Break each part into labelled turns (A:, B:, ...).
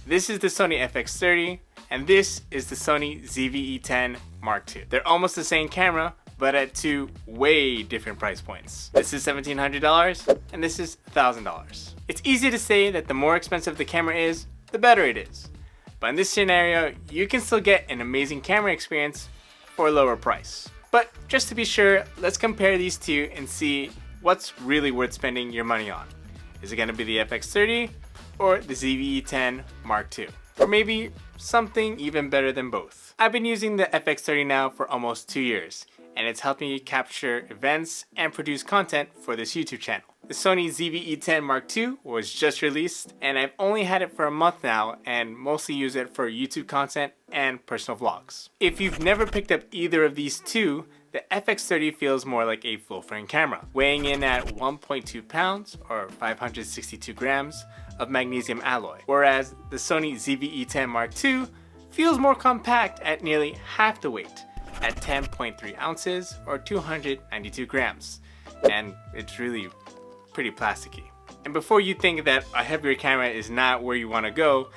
A: This is the Sony FX30 and this is the Sony ZV-E10 Mark II. They're almost the same camera, but at two way different price points. This is $1,700 and this is $1,000. It's easy to say that the more expensive the camera is, the better it is. But in this scenario, you can still get an amazing camera experience for a lower price. But just to be sure, let's compare these two and see what's really worth spending your money on. Is it going to be the FX30 or the ZV-E10 Mark II? Or maybe something even better than both. I've been using the FX30 now for almost 2 years, and it's helped me capture events and produce content for this YouTube channel. The Sony ZV-E10 Mark II was just released, and I've only had it for a month now and mostly use it for YouTube content and personal vlogs. If you've never picked up either of these two, the FX30 feels more like a full-frame camera, weighing in at 1.2 pounds or 562 grams of magnesium alloy, whereas the Sony ZV-E10 Mark II feels more compact at nearly half the weight, at 10.3 ounces or 292 grams, and it's really pretty plasticky. And before you think that a heavier camera is not where you want to go,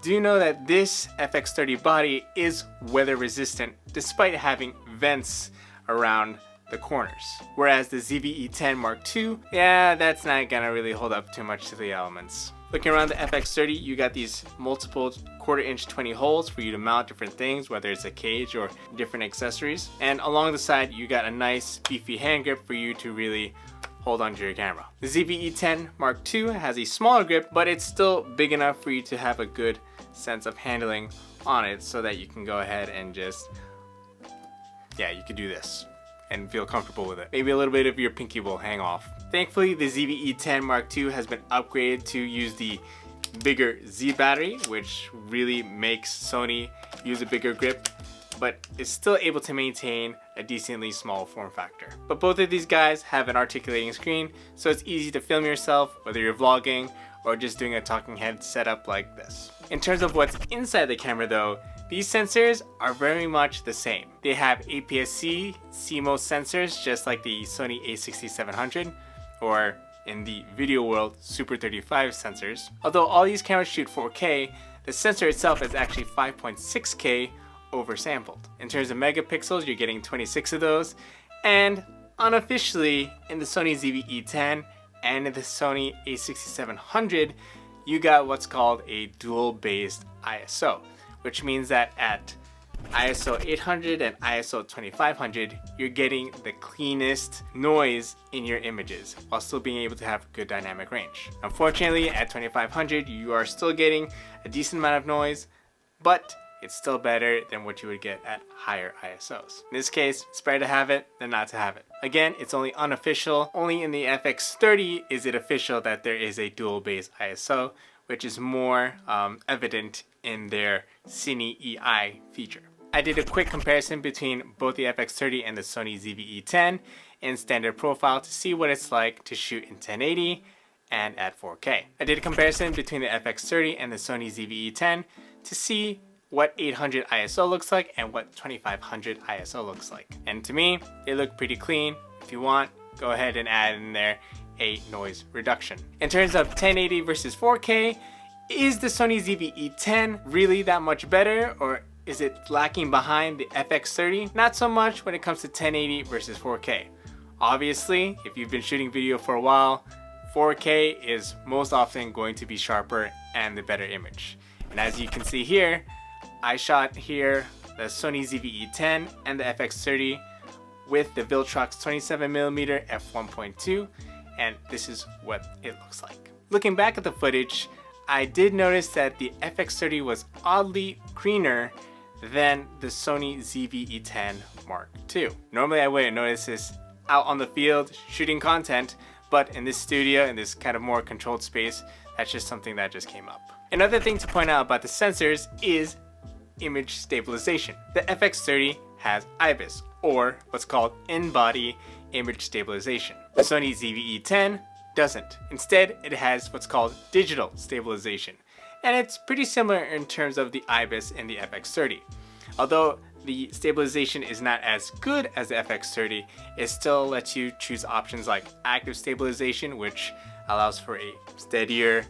A: do know that this FX30 body is weather resistant despite having vents around the corners. Whereas the ZV-E10 Mark II, yeah, that's not gonna really hold up too much to the elements. Looking around the FX30, you got these multiple 1/4 inch 20 holes for you to mount different things, whether it's a cage or different accessories. And along the side, you got a nice beefy hand grip for you to really hold onto your camera. The ZV-E10 Mark II has a smaller grip, but it's still big enough for you to have a good sense of handling on it so that you can go ahead and just, yeah, you could do this and feel comfortable with it. Maybe a little bit of your pinky will hang off. Thankfully, the ZV-E10 Mark II has been upgraded to use the bigger Z battery, which really makes Sony use a bigger grip, but is still able to maintain a decently small form factor. But both of these guys have an articulating screen, so it's easy to film yourself, whether you're vlogging or just doing a talking head setup like this. In terms of what's inside the camera though, these sensors are very much the same. They have APS-C CMOS sensors just like the Sony a6700, or in the video world, Super 35 sensors. Although all these cameras shoot 4K, the sensor itself is actually 5.6K oversampled. In terms of megapixels, you're getting 26 of those, and unofficially in the Sony ZV-E10 and in the Sony a6700, you got what's called a dual-based ISO, which means that at ISO 800 and ISO 2500, you're getting the cleanest noise in your images while still being able to have good dynamic range. Unfortunately, at 2500, you are still getting a decent amount of noise, but it's still better than what you would get at higher ISOs. In this case, it's better to have it than not to have it. Again, it's only unofficial. Only in the FX30 is it official that there is a dual-based ISO, which is more evident in their Cine EI feature. I did a quick comparison between both the FX30 and the Sony ZV-E10 in standard profile to see what it's like to shoot in 1080 and at 4K. I did a comparison between the FX30 and the Sony ZV-E10 to see what 800 ISO looks like and what 2500 ISO looks like. And to me, they look pretty clean. If you want, go ahead and add in there a noise reduction. In terms of 1080 versus 4K, is the Sony ZV-E10 really that much better, or is it lacking behind the FX30? Not so much when it comes to 1080 versus 4K. Obviously, if you've been shooting video for a while, 4K is most often going to be sharper and the better image. And as you can see here, I shot here the Sony ZV-E10 and the FX30 with the Viltrox 27mm f1.2, and this is what it looks like. Looking back at the footage, I did notice that the FX30 was oddly greener than the Sony ZV-E10 Mark II. Normally I wouldn't notice this out on the field shooting content, but in this studio, in this kind of more controlled space, that's just something that just came up. Another thing to point out about the sensors is image stabilization. The FX30 has IBIS, or what's called in-body image stabilization. The Sony ZV-E10 doesn't. Instead, it has what's called digital stabilization, and it's pretty similar in terms of the IBIS in the FX30. Although the stabilization is not as good as the FX30, it still lets you choose options like active stabilization, which allows for a steadier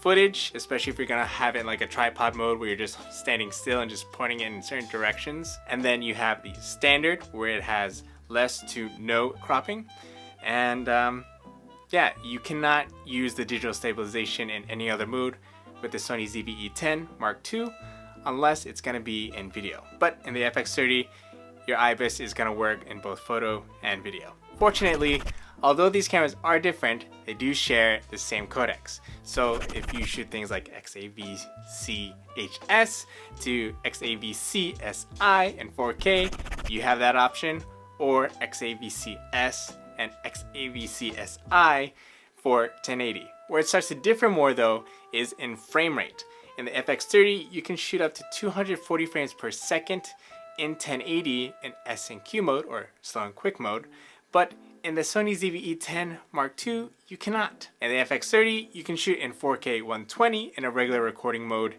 A: footage, especially if you're gonna have it in like a tripod mode where you're just standing still and just pointing it in certain directions. And then you have the standard where it has less to no cropping. And yeah, you cannot use the digital stabilization in any other mode with the Sony ZV-E10 Mark II unless it's gonna be in video. But in the FX30, your IBIS is gonna work in both photo and video. Fortunately, although these cameras are different, they do share the same codecs. So if you shoot things like XAVC-HS to XAVC-SI in 4K, you have that option, or XAVC-S and XAVC-SI for 1080. Where it starts to differ more though is in frame rate. In the FX30, you can shoot up to 240 frames per second in 1080 in S and Q mode, or slow and quick mode, but in the Sony ZV-E10 Mark II, you cannot. In the FX30, you can shoot in 4K 120 in a regular recording mode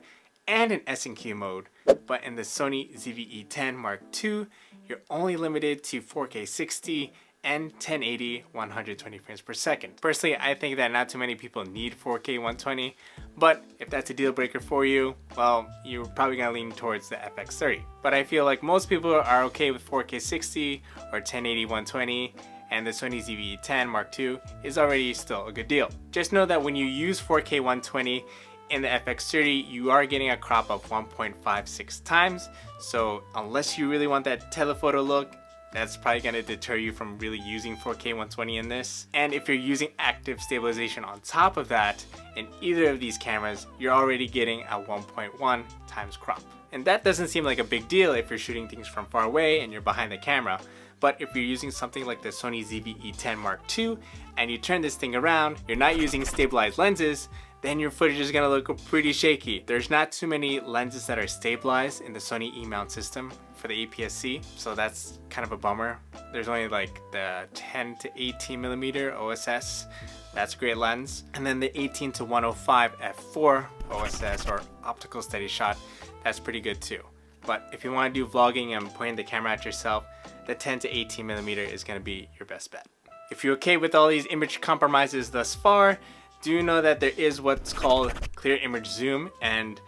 A: and in S and Q mode, but in the Sony ZV-E10 Mark II, you're only limited to 4K 60 and 1080 120 frames per second. Personally, I think that not too many people need 4K 120, but if that's a deal breaker for you, well, you're probably gonna lean towards the FX30. But I feel like most people are okay with 4K 60 or 1080 120, and the Sony ZV-E10 Mark II is already still a good deal. Just know that when you use 4K 120 in the FX30, you are getting a crop of 1.56 times, so unless you really want that telephoto look, that's probably going to deter you from really using 4K 120 in this. And if you're using active stabilization on top of that, in either of these cameras, you're already getting a 1.1 times crop. And that doesn't seem like a big deal if you're shooting things from far away and you're behind the camera. But if you're using something like the Sony ZV-E10 Mark II and you turn this thing around, you're not using stabilized lenses, then your footage is gonna look pretty shaky. There's not too many lenses that are stabilized in the Sony E-mount system for the APS-C, so that's kind of a bummer. There's only like the 10 to 18 millimeter OSS. That's a great lens. And then the 18 to 105 f4 OSS, or optical steady shot, that's pretty good too. But if you want to do vlogging and pointing the camera at yourself, the 10 to 18 millimeter is going to be your best bet. If you're okay with all these image compromises thus far, do know that there is what's called clear image zoom, and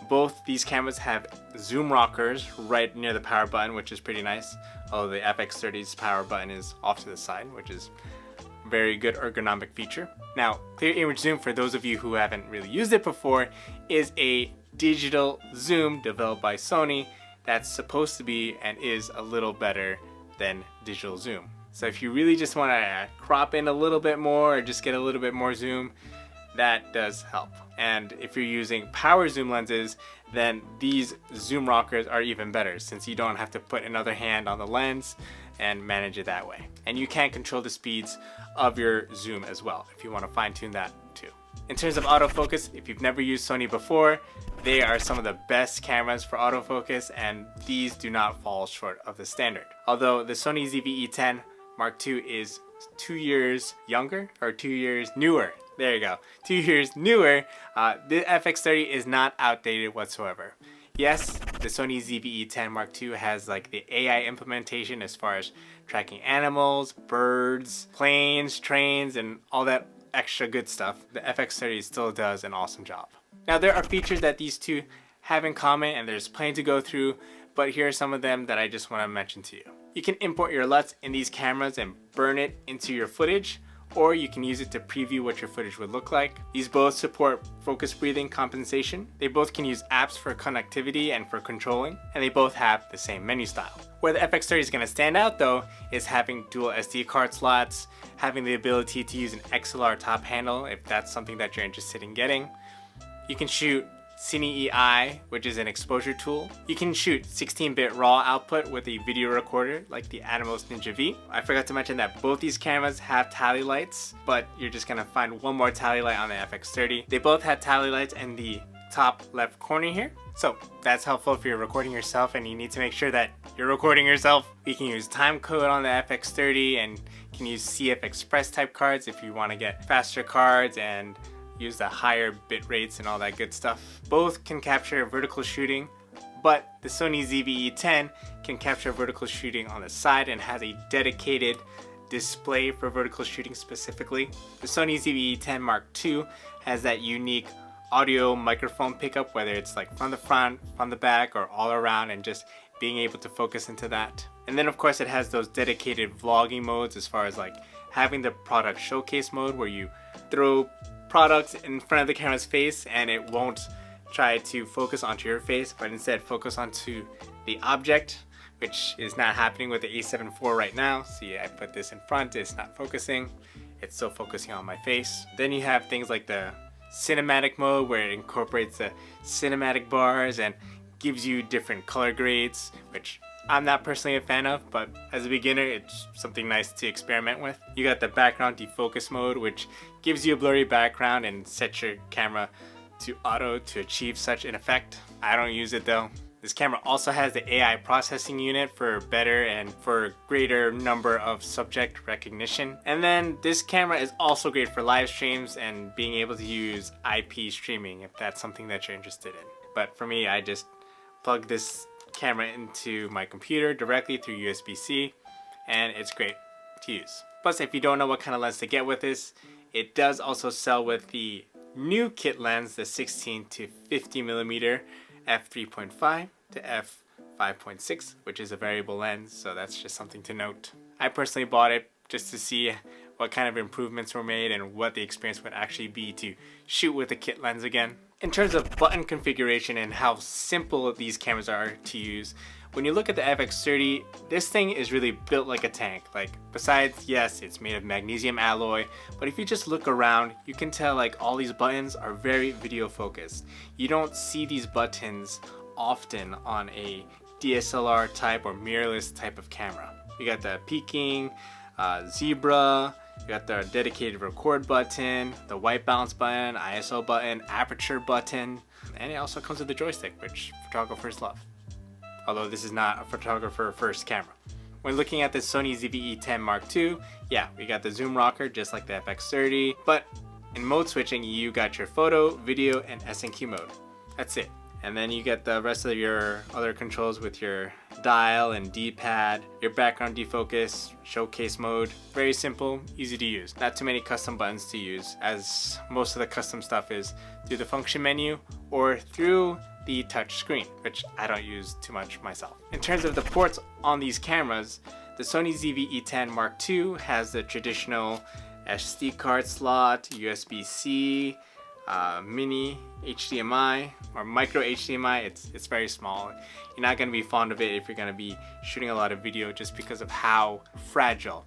A: both these cameras have zoom rockers right near the power button, which is pretty nice. Although the FX30's power button is off to the side, which is a very good ergonomic feature. Now, clear image zoom, for those of you who haven't really used it before, is a digital zoom developed by Sony that's supposed to be and is a little better than digital zoom. So if you really just want to crop in a little bit more or just get a little bit more zoom, that does help. And if you're using power zoom lenses, then these zoom rockers are even better, since you don't have to put another hand on the lens and manage it that way. And you can control the speeds of your zoom as well if you want to fine tune that too. In terms of autofocus, if you've never used Sony before, they are some of the best cameras for autofocus, and these do not fall short of the standard. Although the Sony ZV-E10 Mark II is 2 years younger, or 2 years newer. There you go, 2 years newer. The FX30 is not outdated whatsoever. Yes, the Sony ZV-E10 Mark II has like the AI implementation as far as tracking animals, birds, planes, trains, and all that extra good stuff. The FX30 still does an awesome job. Now, there are features that these two have in common, and there's plenty to go through, but here are some of them that I just want to mention to you. You can import your LUTs in these cameras and burn it into your footage, or you can use it to preview what your footage would look like. These both support focus breathing compensation. They both can use apps for connectivity and for controlling, and they both have the same menu style. Where the FX30 is going to stand out though is having dual SD card slots, having the ability to use an XLR top handle if that's something that you're interested in getting. You can shoot Cine EI, which is an exposure tool. You can shoot 16-bit RAW output with a video recorder like the Atomos Ninja V. I forgot to mention that both these cameras have tally lights, but you're just gonna find one more tally light on the FX30. They both have tally lights in the top left corner here. So that's helpful if you're recording yourself and you need to make sure that you're recording yourself. You can use timecode on the FX30 and you can use CF Express type cards if you want to get faster cards and use the higher bit rates and all that good stuff. Both can capture vertical shooting, but the Sony ZV-E10 can capture vertical shooting on the side and has a dedicated display for vertical shooting specifically. The Sony ZV-E10 Mark II has that unique audio microphone pickup, whether it's like from the front, from the back, or all around, and just being able to focus into that. And then of course it has those dedicated vlogging modes, as far as like having the product showcase mode, where you throw products in front of the camera's face and it won't try to focus onto your face, but instead focus onto the object, which is not happening with the A7 IV right now. See, I put this in front, it's not focusing, it's still focusing on my face. Then you have things like the cinematic mode, where it incorporates the cinematic bars and gives you different color grades, which I'm not personally a fan of, but as a beginner it's something nice to experiment with. You got the background defocus mode, which gives you a blurry background and sets your camera to auto to achieve such an effect. I don't use it though. This camera also has the AI processing unit for better and for greater number of subject recognition. And then this camera is also great for live streams and being able to use IP streaming if that's something that you're interested in. But for me, I just plug this camera into my computer directly through USB-C, and it's great to use. Plus, if you don't know what kind of lens to get with this, it does also sell with the new kit lens, the 16 to 50 millimeter f3.5 to f5.6, which is a variable lens, so that's just something to note. I personally bought it just to see what kind of improvements were made and what the experience would actually be to shoot with a kit lens again. In terms of button configuration and how simple these cameras are to use, when you look at the FX30, this thing is really built like a tank. Like, besides, yes, it's made of magnesium alloy, but if you just look around, you can tell like all these buttons are very video focused. You don't see these buttons often on a DSLR type or mirrorless type of camera. You got the peaking, zebra, you got the dedicated record button, the white balance button, ISO button, aperture button, and it also comes with the joystick, which photographers love. Although this is not a photographer first camera. When looking at the Sony ZV-E10 Mark II, yeah, we got the zoom rocker just like the FX30, but in mode switching you got your photo, video, and SNQ mode. That's it. And then you get the rest of your other controls with your dial and D-pad, your background defocus, showcase mode. Very simple, easy to use. Not too many custom buttons to use, as most of the custom stuff is through the function menu or through the touch screen, which I don't use too much myself. In terms of the ports on these cameras, the Sony ZV-E10 Mark II has the traditional SD card slot, USB-C, mini HDMI or micro HDMI. It's very small. You're not going to be fond of it if you're going to be shooting a lot of video, just because of how fragile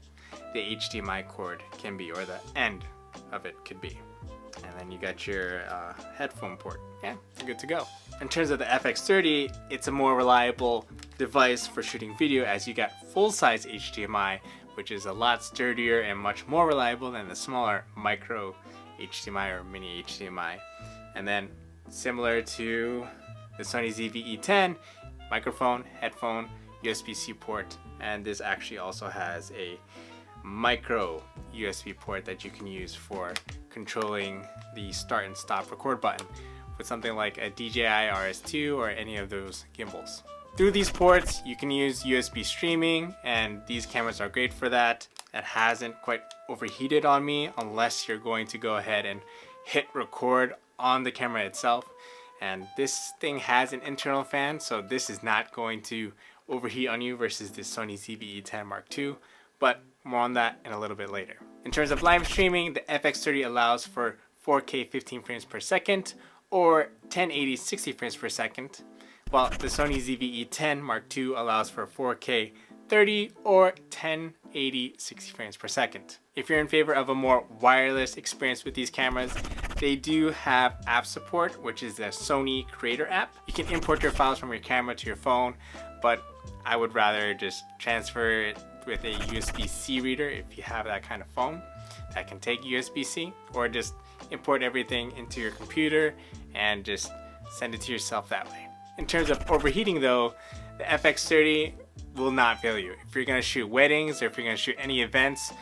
A: the HDMI cord can be, or the end of it could be. And then you got your headphone port. Yeah, you're good to go. In terms of the FX30, it's a more reliable device for shooting video, as you got full-size HDMI, which is a lot sturdier and much more reliable than the smaller micro HDMI or mini HDMI. And then similar to the Sony ZV-E10, microphone, headphone, USB-C port, and this actually also has a micro USB port that you can use for controlling the start and stop record button with something like a DJI RS2 or any of those gimbals. Through these ports you can use USB streaming, and these cameras are great for that. It hasn't quite overheated on me, unless you're going to go ahead and hit record on the camera itself. And this thing has an internal fan, so this is not going to overheat on you versus the Sony ZV-E10 Mark II, but more on that in a little bit later. In terms of live streaming, the FX30 allows for 4K 15 frames per second or 1080 60 frames per second, while the Sony ZV-E10 Mark II allows for 4K 30 or 1080 60 frames per second. If you're in favor of a more wireless experience with these cameras, they do have app support, which is the Sony Creator app. You can import your files from your camera to your phone, but I would rather just transfer it with a USB-C reader if you have that kind of phone that can take USB-C, or just import everything into your computer and just send it to yourself that way. In terms of overheating though, the FX30 will not fail you. If you're gonna shoot weddings, or if you're gonna shoot any events,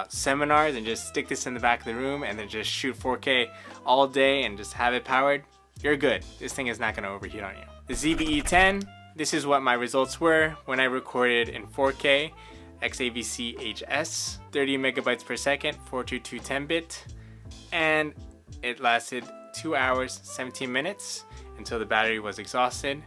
A: seminars, and just stick this in the back of the room and then just shoot 4K all day and just have it powered, you're good. This thing is not gonna overheat on you. The ZV-E10, this is what my results were when I recorded in 4K, XAVC HS, 30 megabytes per second, 422 10-bit, and it lasted 2 hours 17 minutes until the battery was exhausted,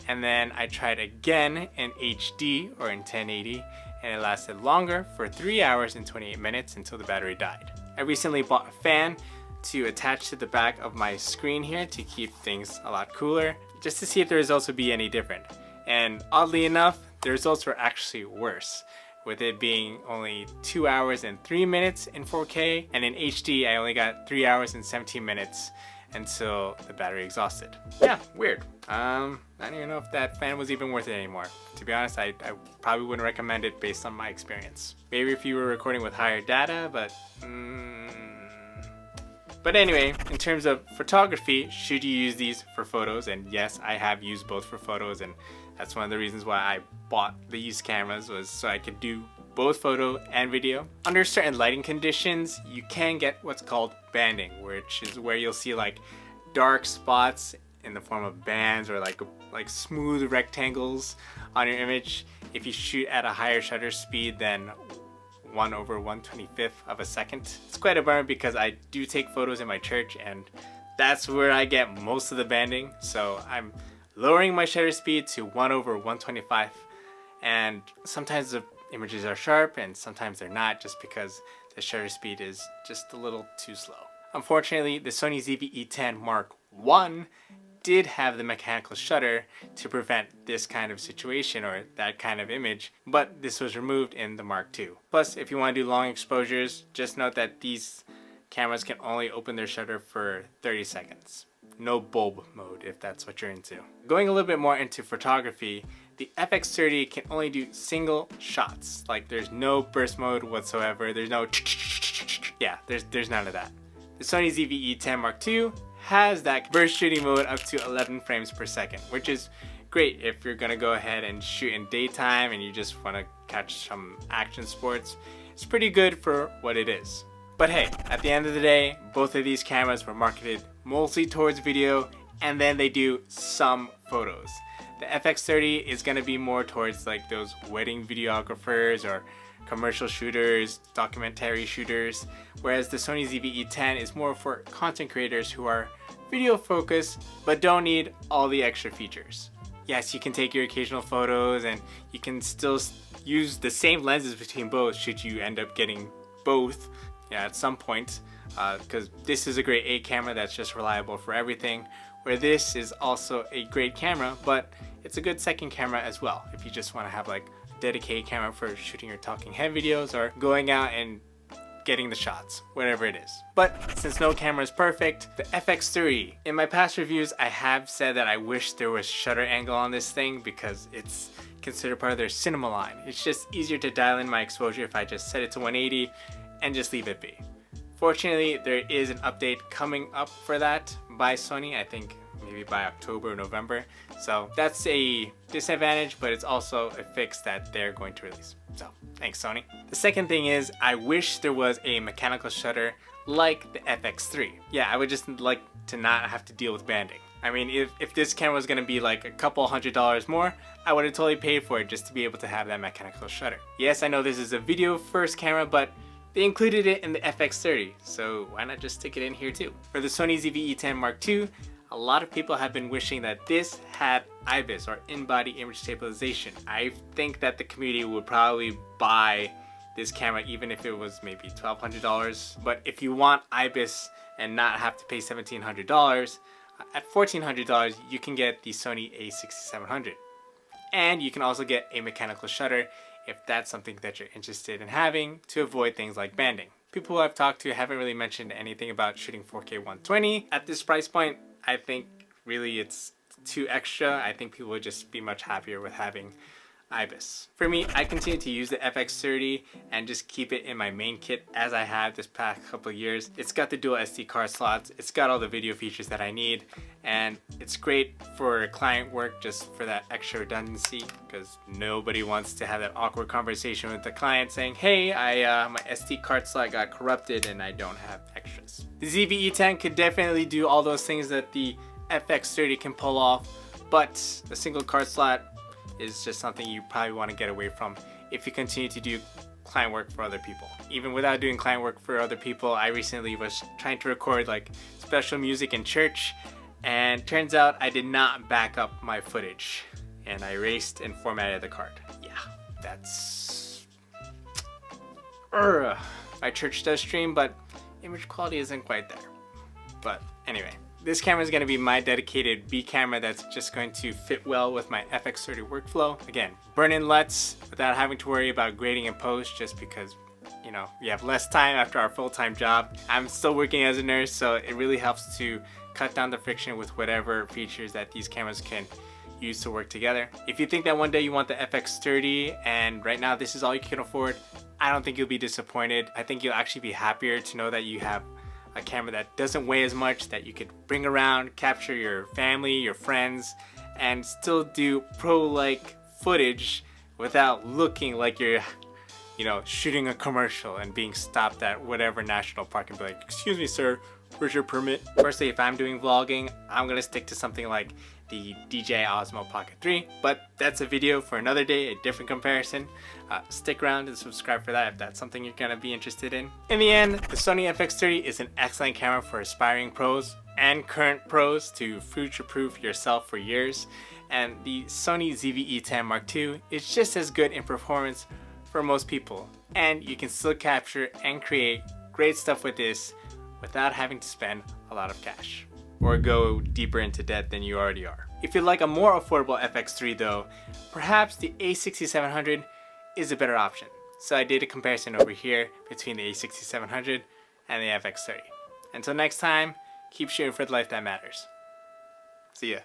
A: and then I tried again in HD or in 1080, and it lasted longer for 3 hours and 28 minutes until the battery died. I recently bought a fan to attach to the back of my screen here to keep things a lot cooler, just to see if the results would be any different. And oddly enough, the results were actually worse, with it being only 2 hours and 3 minutes in 4K, and in HD I only got 3 hours and 17 minutes until the battery exhausted. Yeah, weird. I don't even know if that fan was even worth it anymore. To be honest, I probably wouldn't recommend it based on my experience. Maybe if you were recording with higher data, but anyway, in terms of photography, should you use these for photos? And yes, I have used both for photos, and that's one of the reasons why I bought these cameras, was so I could do both photo and video. Under certain lighting conditions, you can get what's called banding, which is where you'll see like dark spots in the form of bands or like smooth rectangles on your image if you shoot at a higher shutter speed than 1/125th of a second. It's quite a bummer because I do take photos in my church, and that's where I get most of the banding. So I'm lowering my shutter speed to 1/125, and sometimes the images are sharp and sometimes they're not, just because the shutter speed is just a little too slow. Unfortunately, the Sony ZV-E10 Mark I did have the mechanical shutter to prevent this kind of situation or that kind of image, but this was removed in the Mark II. Plus, if you want to do long exposures, just note that these cameras can only open their shutter for 30 seconds. No bulb mode if that's what you're into. Going a little bit more into photography, the FX30 can only do single shots. Like, there's no burst mode whatsoever. There's no yeah, there's none of that. The Sony ZV-E10 Mark II has that burst shooting mode up to 11 frames per second, which is great if you're gonna go ahead and shoot in daytime and you just want to catch some action sports. It's pretty good for what it is. But hey, at the end of the day, both of these cameras were marketed mostly towards video, and then they do some photos. The FX30 is going to be more towards like those wedding videographers or commercial shooters, documentary shooters, whereas the Sony ZV-E10 is more for content creators who are video focused but don't need all the extra features. Yes, you can take your occasional photos, and you can still use the same lenses between both should you end up getting both at some point, because this is a great A camera that's just reliable for everything, where this is also a great camera, but it's a good second camera as well if you just want to have like a dedicated camera for shooting your talking head videos or going out and getting the shots, whatever it is. But since no camera is perfect, the FX30, in my past reviews I have said that I wish there was shutter angle on this thing because it's considered part of their cinema line. It's just easier to dial in my exposure if I just set it to 180 and just leave it be. Fortunately, there is an update coming up for that by Sony, I think maybe by October or November. So that's a disadvantage, but it's also a fix that they're going to release. So thanks, Sony. The second thing is, I wish there was a mechanical shutter like the FX3. Yeah, I would just like to not have to deal with banding. I mean, if this camera was gonna be like a couple $100 more, I would have totally paid for it just to be able to have that mechanical shutter. Yes, I know this is a video first camera, but they included it in the FX30, so why not just stick it in here too? For the Sony ZV-E10 Mark II, a lot of people have been wishing that this had IBIS, or in-body image stabilization. I think that the community would probably buy this camera even if it was maybe $1,200. But if you want IBIS and not have to pay $1,700, at $1,400 you can get the Sony a6700. And you can also get a mechanical shutter if that's something that you're interested in having, to avoid things like banding. People who I've talked to haven't really mentioned anything about shooting 4K 120. At this price point, I think really it's too extra. I think people would just be much happier with having IBIS. For me, I continue to use the FX30 and just keep it in my main kit as I have this past couple of years. It's got the dual SD card slots, it's got all the video features that I need, and it's great for client work just for that extra redundancy, because nobody wants to have that awkward conversation with the client saying, hey, my SD card slot got corrupted and I don't have extras. The ZV-E10 could definitely do all those things that the FX30 can pull off, but the single card slot is just something you probably want to get away from if you continue to do client work for other people. Even without doing client work for other people, I recently was trying to record like special music in church, and turns out I did not back up my footage, and I erased and formatted the card. Yeah, that's... My church does stream, but image quality isn't quite there. But anyway, this camera is going to be my dedicated B camera that's just going to fit well with my FX30 workflow. Again, burn-in LUTs without having to worry about grading and post, just because, you know, we have less time after our full-time job. I'm still working as a nurse, so it really helps to cut down the friction with whatever features that these cameras can use to work together. If you think that one day you want the FX30 and right now this is all you can afford, I don't think you'll be disappointed. I think you'll actually be happier to know that you have a camera that doesn't weigh as much, that you could bring around, capture your family, your friends, and still do pro-like footage without looking like you're, you know, shooting a commercial and being stopped at whatever national park and be like, "Excuse me, sir, where's your permit?" Firstly, if I'm doing vlogging, I'm gonna stick to something like the DJI Osmo Pocket 3, but that's a video for another day, a different comparison. Stick around and subscribe for that if that's something you're gonna be interested in. In the end, the Sony FX30 is an excellent camera for aspiring pros and current pros to future-proof yourself for years, and the Sony ZV-E10 Mark II is just as good in performance for most people, and you can still capture and create great stuff with this without having to spend a lot of cash or go deeper into debt than you already are. If you'd like a more affordable FX3 though, perhaps the A6700 is a better option. So I did a comparison over here between the A6700 and the FX30. Until next time, keep shooting for the life that matters. See ya.